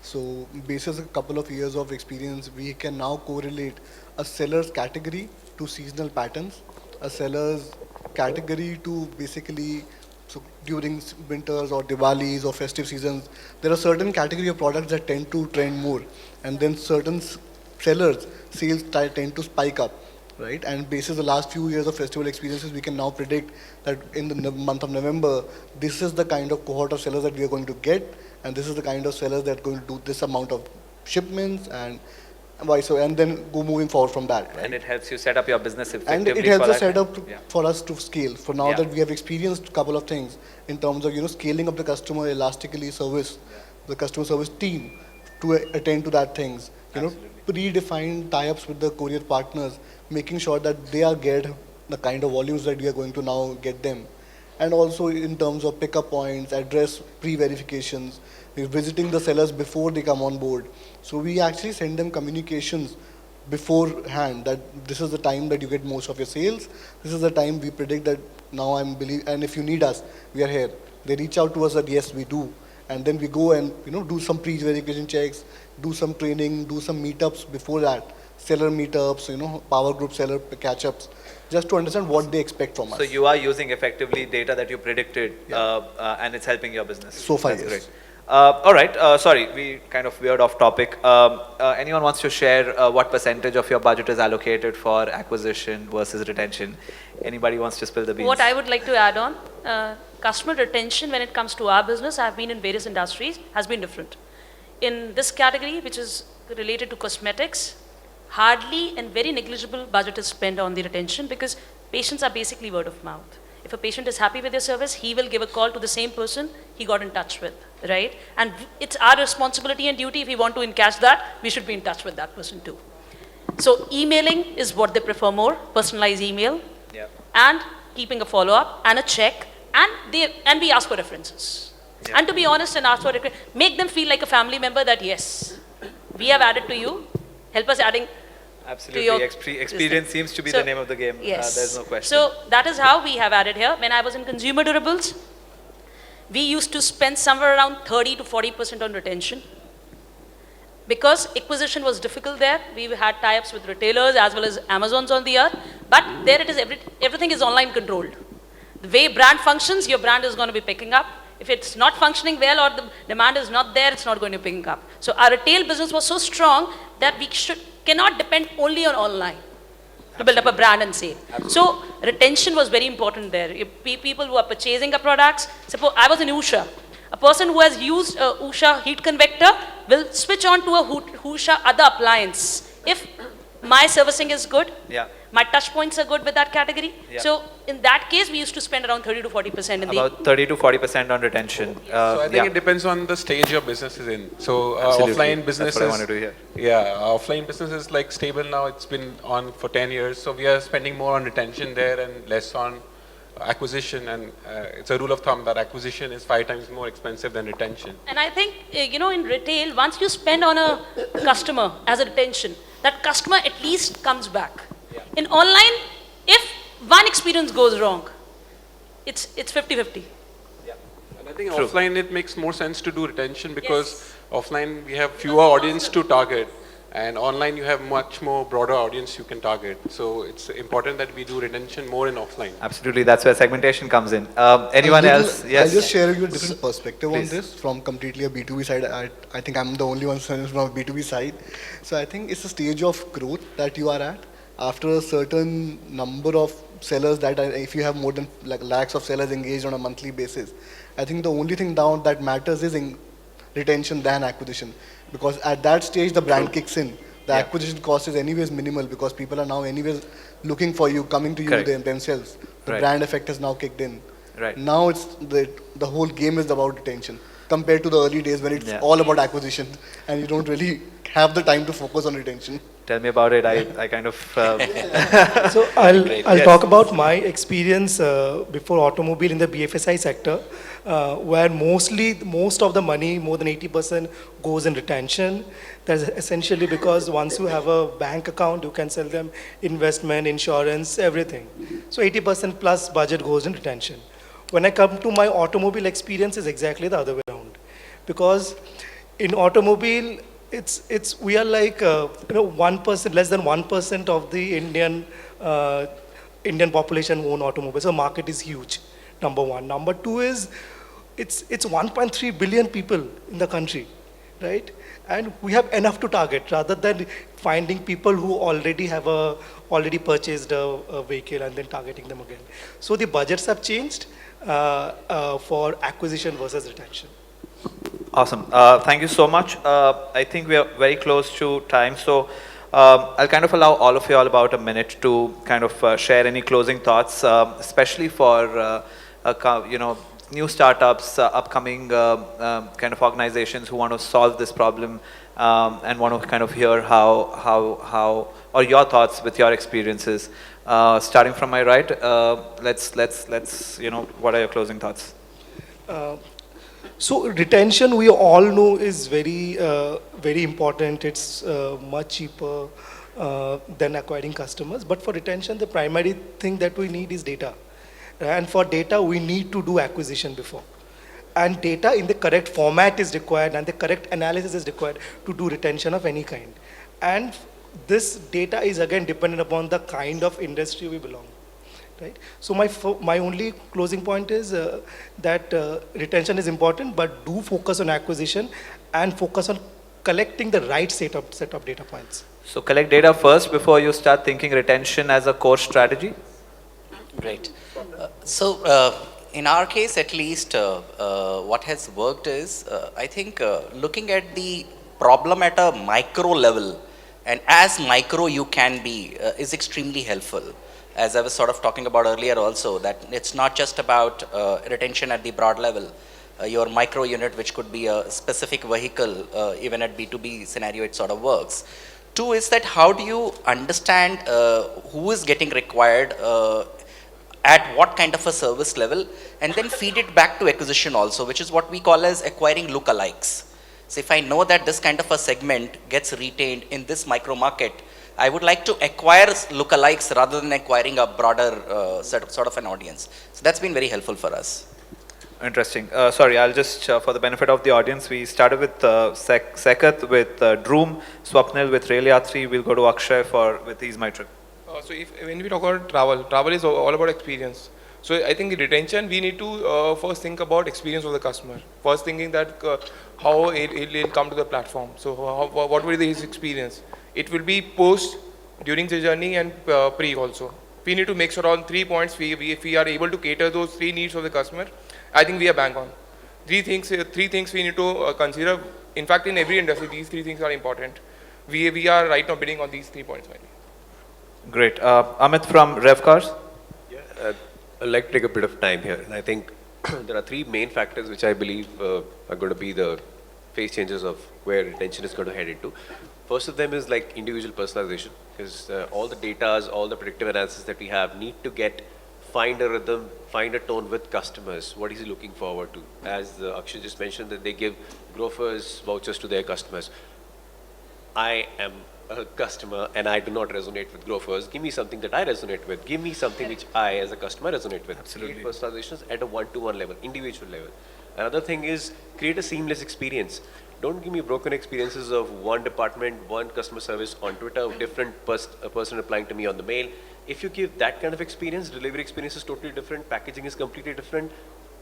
So basis a couple of years of experience, we can now correlate a seller's category to seasonal patterns, a seller's category to basically, so during winters or Diwalis or festive seasons, there are certain category of products that tend to trend more, and then certain sellers sales tend to spike up, right? And basis the last few years of festival experiences, we can now predict that in the month of November, this is the kind of cohort of sellers that we are going to get, and this is the kind of sellers that are going to do this amount of shipments and vice versa, and then go moving forward from that. Right? And it helps you set up your business And effectively. it helps for us that. set up Yeah. for us to scale. For now Yeah. that we have experienced a couple of things in terms of scaling up the customer elastically service, the customer service team to attend to that things. Predefined tie-ups with the courier partners, making sure that they are get the kind of volumes that we are going to now get them. And also in terms of pickup points, address pre-verifications, we're visiting the sellers before they come on board. So we actually send them communications beforehand that this is the time that you get most of your sales. This is the time we predict that now and if you need us, we are here. They reach out to us that yes, we do. And then we go and do some pre-verification checks, do some training, do some meetups before that, seller meetups, power group seller catch-ups, just to understand what they expect from us. So you are using effectively data that you predicted, and it's helping your business. So far, That's yes. great. All right, sorry, we kind of veered off topic. Anyone wants to share what percentage of your budget is allocated for acquisition versus retention? Anybody wants to spill the beans? What I would like to add on, customer retention when it comes to our business, I've been in various industries, has been different. In this category, which is related to cosmetics, hardly and very negligible budget is spent on the retention because patients are basically word of mouth. If a patient is happy with your service, he will give a call to the same person he got in touch with, right? And it's our responsibility and duty, if we want to encash that, we should be in touch with that person too. So emailing is what they prefer more, personalized email, and keeping a follow-up and a check, and we ask for references. And to be honest and ask for make them feel like a family member that yes, we have added to you, help us adding Absolutely, to your experience seems to be the name of the game. Yes. There's no question. So that is how we have added here. When I was in consumer durables, we used to spend somewhere around 30 to 40% on retention. Because acquisition was difficult there, we had tie-ups with retailers as well as Amazons on the earth. But there it is, everything is online controlled. The way brand functions, your brand is going to be picking up. If it's not functioning well or the demand is not there, it's not going to be picking up. So our retail business was so strong that we cannot depend only on online to build up a brand and sale. So retention was very important there. People who are purchasing our products, suppose I was in Usha, a person who has used a Usha heat convector will switch on to a Usha other appliance. If my servicing is good, my touch points are good with that category. So in that case, we used to spend around 30 to 40% in about 30 to 40% on retention. So I think it depends on the stage your business is in. So offline business That's what I wanted to hear. Offline business is like stable now. It's been on for 10 years. So we are spending more on retention there and less on acquisition. And it's a rule of thumb that acquisition is 5 times more expensive than retention. And I think, in retail, once you spend on a customer as a retention, that customer at least comes back. In online, if one experience goes wrong, it's 50-50. And I think offline it makes more sense to do retention because offline we have fewer audience to target, and online you have much more broader audience you can target. So it's important that we do retention more in offline. Absolutely, that's where segmentation comes in. Anyone else? Yes. I'll just share you a different perspective on this from completely a B2B side. I think I'm the only one from a B2B side. So I think it's a stage of growth that you are at. After a certain number of sellers if you have more than lakhs of sellers engaged on a monthly basis, I think the only thing that matters is retention than acquisition. Because at that stage, the brand kicks in. The acquisition cost is anyways minimal because people are now anyways looking for you, coming to you themselves. The brand effect has now kicked in. Now it's the whole game is about retention compared to the early days when it's all about acquisition and you don't really have the time to focus on retention. Tell me about it. I kind of... So I'll talk about my experience before automobile in the BFSI sector, where most of the money, more than 80%, goes in retention. That's essentially because once you have a bank account, you can sell them investment, insurance, everything. So 80% plus budget goes in retention. When I come to my automobile experience, is exactly the other way around. Because in automobile, we are like, 1%, less than 1% of the Indian population own automobiles. So market is huge, number one. Number two is, it's 1.3 billion people in the country, right? And we have enough to target rather than finding people who already purchased a vehicle and then targeting them again. So the budgets have changed for acquisition versus retention. Awesome. Thank you so much. I think we are very close to time. So I'll kind of allow all of you all about a minute to kind of share any closing thoughts, especially for new startups, upcoming kind of organizations who want to solve this problem and want to kind of hear how or your thoughts with your experiences. Starting from my right, let's what are your closing thoughts? So retention, we all know, is very important. It's much cheaper than acquiring customers. But for retention, the primary thing that we need is data. And for data, we need to do acquisition before. And data in the correct format is required, and the correct analysis is required to do retention of any kind. And this data is again dependent upon the kind of industry we belong. Right? So my only closing point is that retention is important, but do focus on acquisition and focus on collecting the right set of data points. So collect data first before you start thinking retention as a core strategy? Great. In our case, at least, what has worked is, I think, looking at the problem at a micro level, and as micro you can be, is extremely helpful. As I was sort of talking about earlier also, that it's not just about retention at the broad level. Your micro unit, which could be a specific vehicle, even at B2B scenario, it sort of works. Two is that how do you understand who is getting required at what kind of a service level, and then feed it back to acquisition also, which is what we call as acquiring lookalikes. So if I know that this kind of a segment gets retained in this micro market, I would like to acquire lookalikes rather than acquiring a broader sort of an audience. So that's been very helpful for us. Interesting. Sorry, I'll just, for the benefit of the audience, we started with Saikat, with Droom, Swapnil with Rail 3. We'll go to Akshay with MakeMyTrip. So when we talk about travel is all about experience. So I think retention, we need to first think about experience of the customer. First thinking that how he'll come to the platform. So what will be his experience? It will be post, during the journey, and pre also. We need to make sure on 3 points, if we are able to cater those 3 needs of the customer, I think we are bang on. Three things we need to consider. In fact, in every industry, these 3 things are important. We are right now bidding on these 3 points. Great. Amit from Revv Cars? Yeah, I'd like to take a bit of time here. And I think there are 3 main factors which I believe are going to be the phase changes of where retention is going to head into. First of them is like individual personalization, because all the data, all the predictive analysis that we have need to find a rhythm, find a tone with customers. What is he looking forward to? As Akshay just mentioned, that they give Grofers vouchers to their customers. I am a customer and I do not resonate with Grofers. Give me something that I resonate with. Give me something which I, as a customer, resonate with. Absolutely. Create personalizations at a one-to-one level, individual level. Another thing is create a seamless experience. Don't give me broken experiences of one department, one customer service on Twitter, different a person replying to me on the mail. If you give that kind of experience, delivery experience is totally different, packaging is completely different,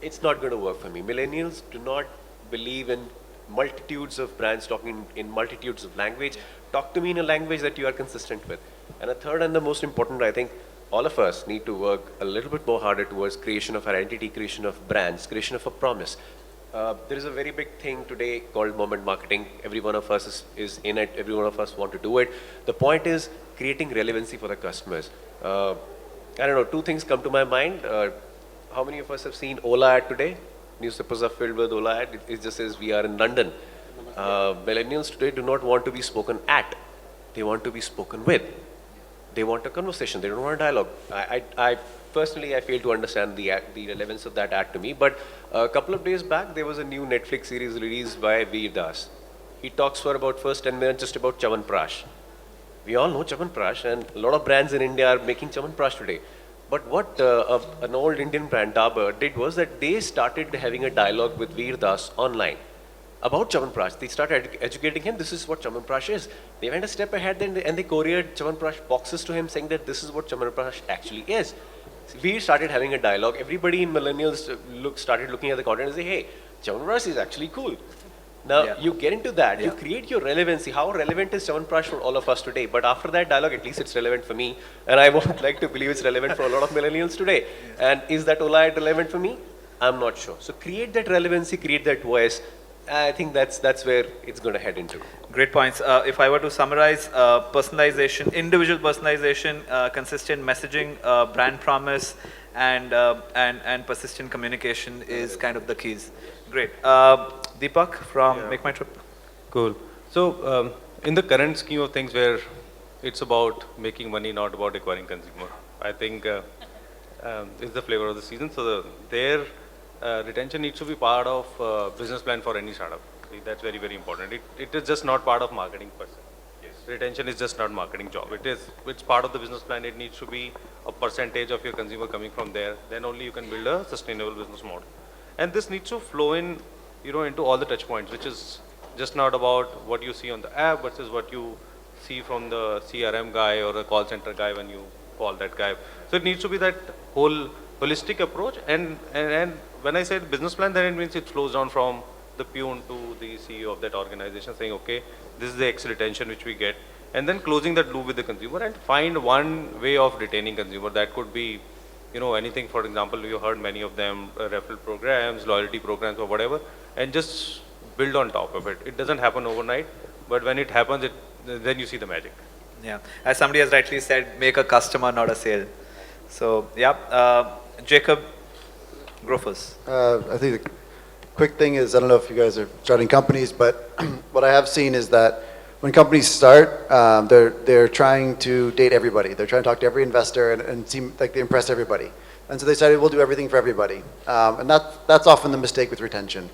it's not going to work for me. Millennials do not believe in multitudes of brands talking in multitudes of language. Talk to me in a language that you are consistent with. And a third and the most important, I think, all of us need to work a little bit more harder towards creation of identity, creation of brands, creation of a promise. There is a very big thing today called moment marketing. Every one of us is in it. Every one of us want to do it. The point is creating relevancy for the customers. I don't know, 2 things come to my mind. How many of us have seen Ola ad today? Newspapers are filled with Ola ad. It just says we are in London. Millennials today do not want to be spoken at. They want to be spoken with. They want a conversation. They don't want a dialogue. I personally, I fail to understand the relevance of that ad to me. But a couple of days back, there was a new Netflix series released by Veer Das. He talks for about first 10 minutes just about Chyawanprash. We all know Chyawanprash, and a lot of brands in India are making Chyawanprash today. But what an old Indian brand, Dabur, did was that they started having a dialogue with Veer Das online. about Chyawanprash. They started educating him, this is what Chyawanprash is. They went a step ahead and they couriered Chyawanprash boxes to him saying that this is what Chyawanprash actually is. We started having a dialogue. Everybody in millennials started looking at the content and say, hey, Chyawanprash is actually cool. Now, you get into that, you create your relevancy. How relevant is Chyawanprash for all of us today? But after that dialogue, at least it's relevant for me. And I would like to believe it's relevant for a lot of millennials today. And is that Ola relevant for me? I'm not sure. So create that relevancy, create that voice. I think that's where it's going to head into. Great points. If I were to summarize, personalization, individual personalization, consistent messaging, brand promise, and persistent communication is kind of the keys. Great. Deepak from MakeMyTrip. Cool. So in the current scheme of things where it's about making money, not about acquiring consumer, I think it's the flavor of the season. So their retention needs to be part of business plan for any startup. That's very, very important. It is just not part of marketing per se. Yes. Retention is just not marketing job. It's part of the business plan. It needs to be a percentage of your consumer coming from there. Then only you can build a sustainable business model. And this needs to flow in, into all the touch points, which is just not about what you see on the app versus what you see from the CRM guy or the call center guy when you call that guy. So it needs to be that whole holistic approach. And when I said business plan, then it means it flows down from the peon to the CEO of that organization saying, okay, this is the X retention which we get. And then closing that loop with the consumer and find one way of retaining consumer. That could be anything. For example, you heard many of them, referral programs, loyalty programs or whatever, and just build on top of it. It doesn't happen overnight, but when it happens, then you see the magic. Yeah, as somebody has rightly said, make a customer, not a sale. So, Jacob, Grofers. I think the quick thing is, I don't know if you guys are starting companies, but what I have seen is that when companies start, they're trying to date everybody. They're trying to talk to every investor and seem like they impress everybody. And so they decided we'll do everything for everybody. And that's often the mistake with retention.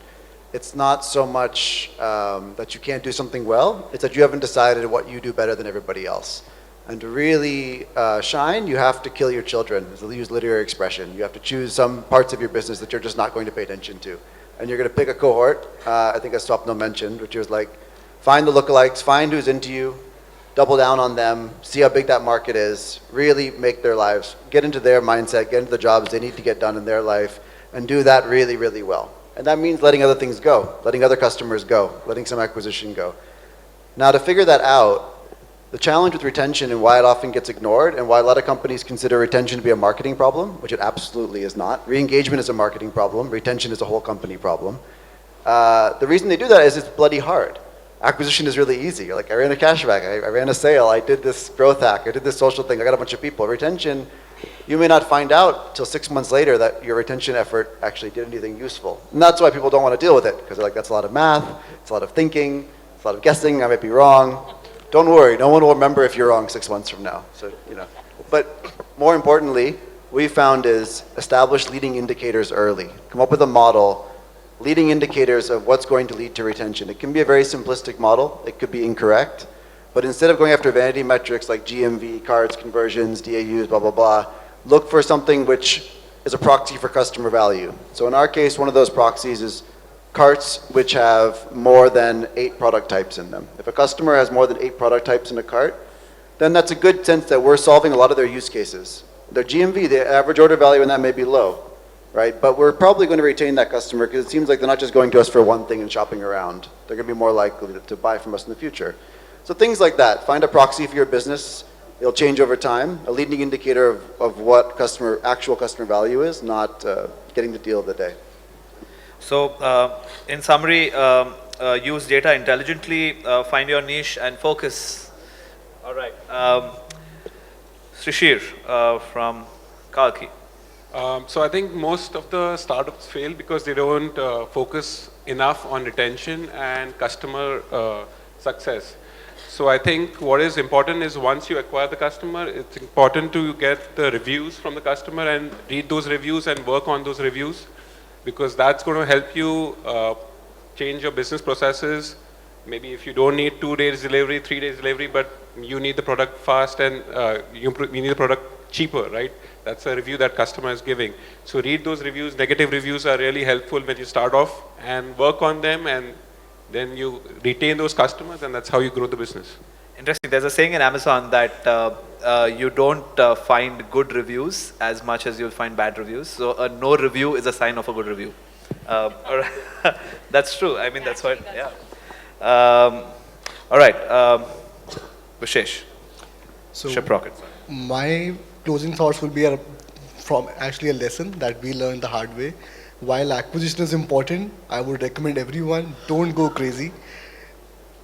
It's not so much that you can't do something well, it's that you haven't decided what you do better than everybody else. And to really shine, you have to kill your children, to use literary expression. You have to choose some parts of your business that you're just not going to pay attention to. And you're going to pick a cohort, I think as Swapnil mentioned, which was like, find the lookalikes, find who's into you, double down on them, see how big that market is, really make their lives, get into their mindset, get into the jobs they need to get done in their life, and do that really, really well. And that means letting other things go, letting other customers go, letting some acquisition go. Now to figure that out, the challenge with retention and why it often gets ignored and why a lot of companies consider retention to be a marketing problem, which it absolutely is not. Re-engagement is a marketing problem, retention is a whole company problem. The reason they do that is it's bloody hard. Acquisition is really easy. Like I ran a cashback, I ran a sale, I did this growth hack, I did this social thing, I got a bunch of people. Retention, you may not find out till 6 months later that your retention effort actually did anything useful. And that's why people don't want to deal with it, because they're like, that's a lot of math, it's a lot of thinking, it's a lot of guessing, I might be wrong. Don't worry, no one will remember if you're wrong 6 months from now. So, But more importantly, what we found is establish leading indicators early. Come up with a model, leading indicators of what's going to lead to retention. It can be a very simplistic model. It could be incorrect. But instead of going after vanity metrics like GMV, cards, conversions, DAUs, blah, blah, blah, look for something which is a proxy for customer value. So in our case, one of those proxies is carts which have more than 8 product types in them. If a customer has more than 8 product types in a cart, then that's a good sense that we're solving a lot of their use cases. Their GMV, the average order value in that may be low. Right? But we're probably going to retain that customer because it seems like they're not just going to us for one thing and shopping around. They're going to be more likely to buy from us in the future. So things like that. Find a proxy for your business. It'll change over time. A leading indicator of what actual customer value is, not getting the deal of the day. So in summary, use data intelligently, find your niche and focus. All right. Shishir from Kalki. So I think most of the startups fail because they don't focus enough on retention and customer success. So I think what is important is once you acquire the customer, it's important to get the reviews from the customer and read those reviews and work on those reviews, because that's going to help you change your business processes. Maybe if you don't need 2 days delivery, 3 days delivery, but you need the product fast and you need the product cheaper, right? That's a review that customer is giving. So read those reviews. Negative reviews are really helpful when you start off and work on them and then you retain those customers, and that's how you grow the business. Interesting. There's a saying in Amazon that you don't find good reviews as much as you'll find bad reviews. So a no review is a sign of a good review. That's true. I mean, that's what, yeah. All right. Vishesh. So Shiprocket. my closing thoughts will be from actually a lesson that we learned the hard way. While acquisition is important, I would recommend everyone, don't go crazy.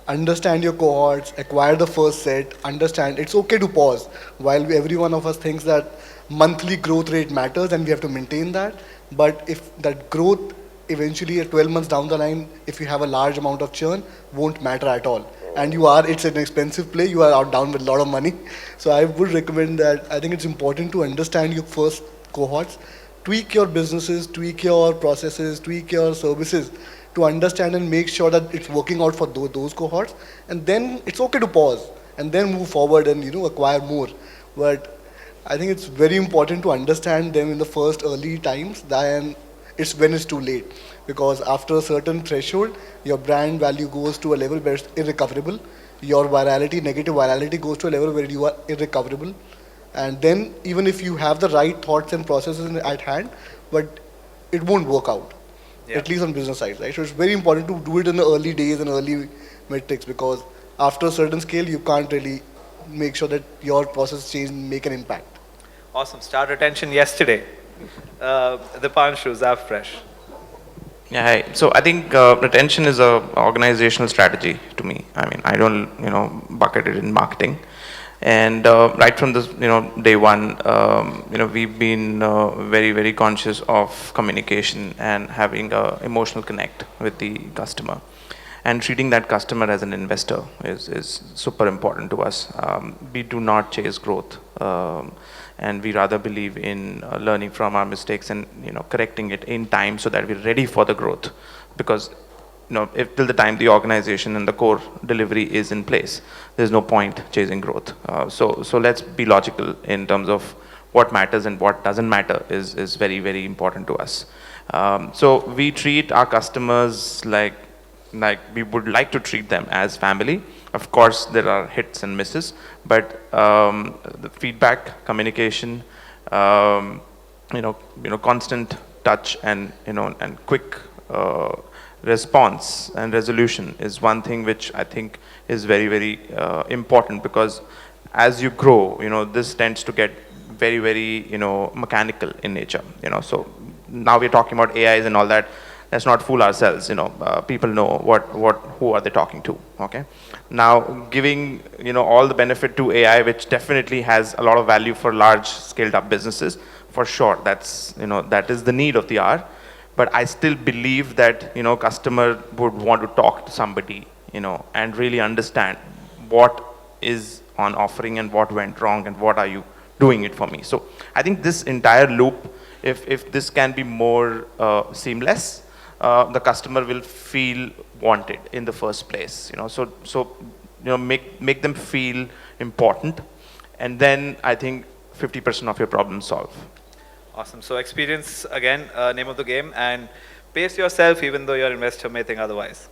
Understand your cohorts, acquire the first set, understand it's okay to pause. While every one of us thinks that monthly growth rate matters and we have to maintain that, but if that growth eventually at 12 months down the line, if you have a large amount of churn, won't matter at all. And it's an expensive play, you are out down with a lot of money. So I would recommend that, I think it's important to understand your first cohorts, tweak your businesses, tweak your processes, tweak your services to understand and make sure that it's working out for those cohorts. And then it's okay to pause and then move forward and acquire more. But I think it's very important to understand them in the first early times than it's when it's too late. Because after a certain threshold, your brand value goes to a level where it's irrecoverable. Your virality, negative virality goes to a level where you are irrecoverable. And then even if you have the right thoughts and processes at hand, but it won't work out, at least on business side, right? So it's very important to do it in the early days and early metrics, because after a certain scale, you can't really make sure that your process change make an impact. Awesome. Start retention yesterday. Deepanshu, ZappFresh. Yeah, hi. So I think retention is a organizational strategy to me. I mean, I don't, bucket it in marketing. And right from this, day one, we've been very, very conscious of communication and having an emotional connect with the customer. And treating that customer as an investor is super important to us. We do not chase growth. And we rather believe in learning from our mistakes and correcting it in time so that we're ready for the growth. Because if till the time the organization and the core delivery is in place, there's no point chasing growth. So let's be logical in terms of what matters and what doesn't matter is very, very important to us. So we treat our customers like we would like to treat them as family. Of course, there are hits and misses, but the feedback, communication, constant touch and quick response and resolution is one thing which I think is very, very important, because as you grow, this tends to get very, very, mechanical in nature, So now we're talking about AIs and all that. Let's not fool ourselves, people know who are they talking to, okay? Now, giving, all the benefit to AI, which definitely has a lot of value for large scaled up businesses, for sure, that's, that is the need of the hour. But I still believe that, customer would want to talk to somebody, and really understand what is on offering and what went wrong and what are you doing it for me. So I think this entire loop, if this can be more seamless, the customer will feel wanted in the first place, So make them feel important, and then I think 50% of your problems solve. Awesome. So experience, again, name of the game, and pace yourself even though your investor may think otherwise.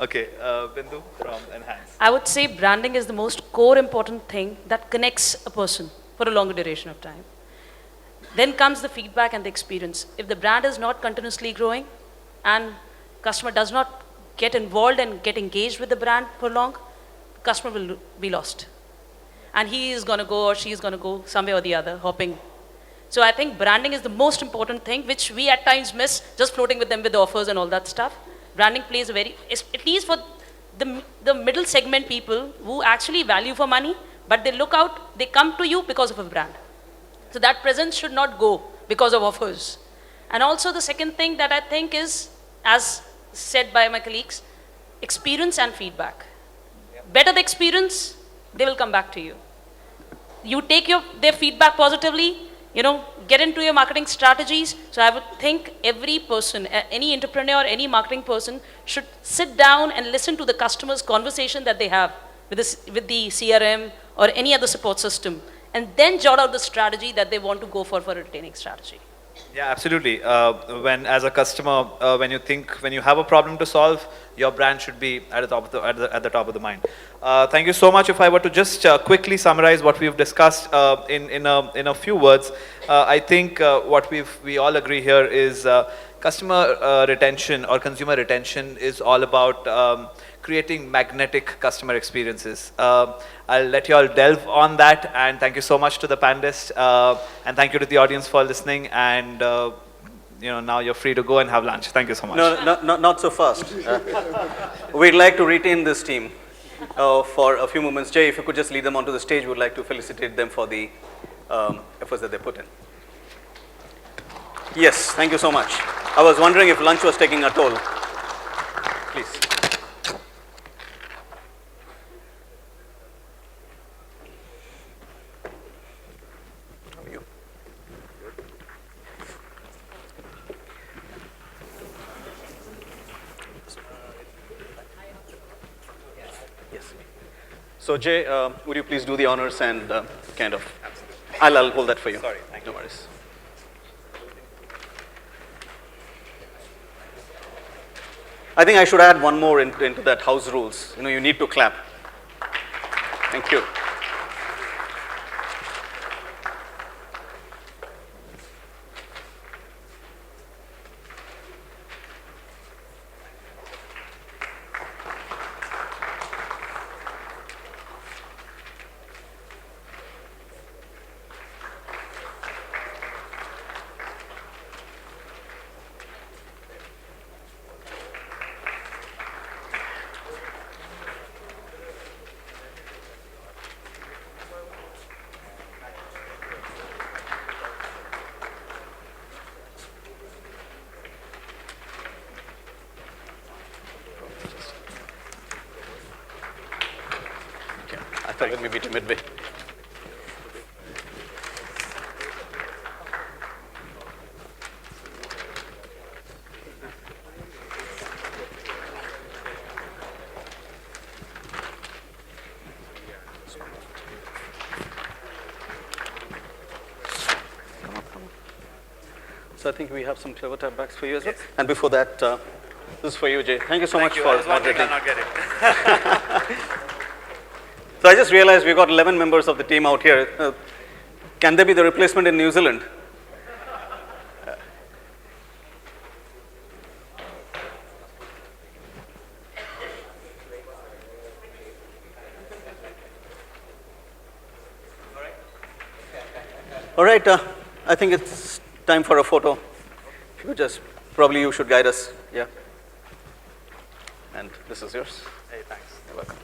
Okay, Bindu from Enhance. I would say branding is the most core important thing that connects a person for a longer duration of time. Then comes the feedback and the experience. If the brand is not continuously growing and customer does not get involved and get engaged with the brand for long, the customer will be lost. And he is going to go or she is going to go somewhere or the other, hopping. So I think branding is the most important thing, which we at times miss, just floating with them with offers and all that stuff. Branding plays a at least for the middle segment people who actually value for money, but they look out, they come to you because of a brand. So that presence should not go because of offers. And also the second thing that I think is, as said by my colleagues, experience and feedback. Better the experience, they will come back to you. You take their feedback positively, get into your marketing strategies. So I would think every person, any entrepreneur, any marketing person should sit down and listen to the customer's conversation that they have with the CRM or any other support system, and then jot out the strategy that they want to go for a retaining strategy. Yeah, absolutely. When as a customer, when you have a problem to solve, your brand should be at the top of at the top of the mind. Thank you so much. If I were to just quickly summarize what we've discussed in a few words, I think what we all agree here is customer retention or consumer retention is all about creating magnetic customer experiences. I'll let you all delve on that, and thank you so much to the panelists, and thank you to the audience for listening, and now you're free to go and have lunch. Thank you so much. No, not so fast. We'd like to retain this team for a few moments. Jay, if you could just lead them onto the stage, we'd like to felicitate them for the efforts that they put in. Yes, thank you so much. I was wondering if lunch was taking a toll. Please. So Jay, would you please do the honors and kind of, I'll hold that for you. Sorry, thank you. No worries. I think I should add one more into that house rules. You need to clap. Thank you. I thought let me meet you midway. So I think we have some CleverTap bags for you as well. Yes. And before that, this is for you, Jay. Thank you so much for moderating. Not get it. So I just realized we've got 11 members of the team out here. Can there be the replacement in New Zealand? All right, I think it's time for a photo. If you could just, probably you should guide us. Yeah. And this is yours. Hey, thanks. You're welcome.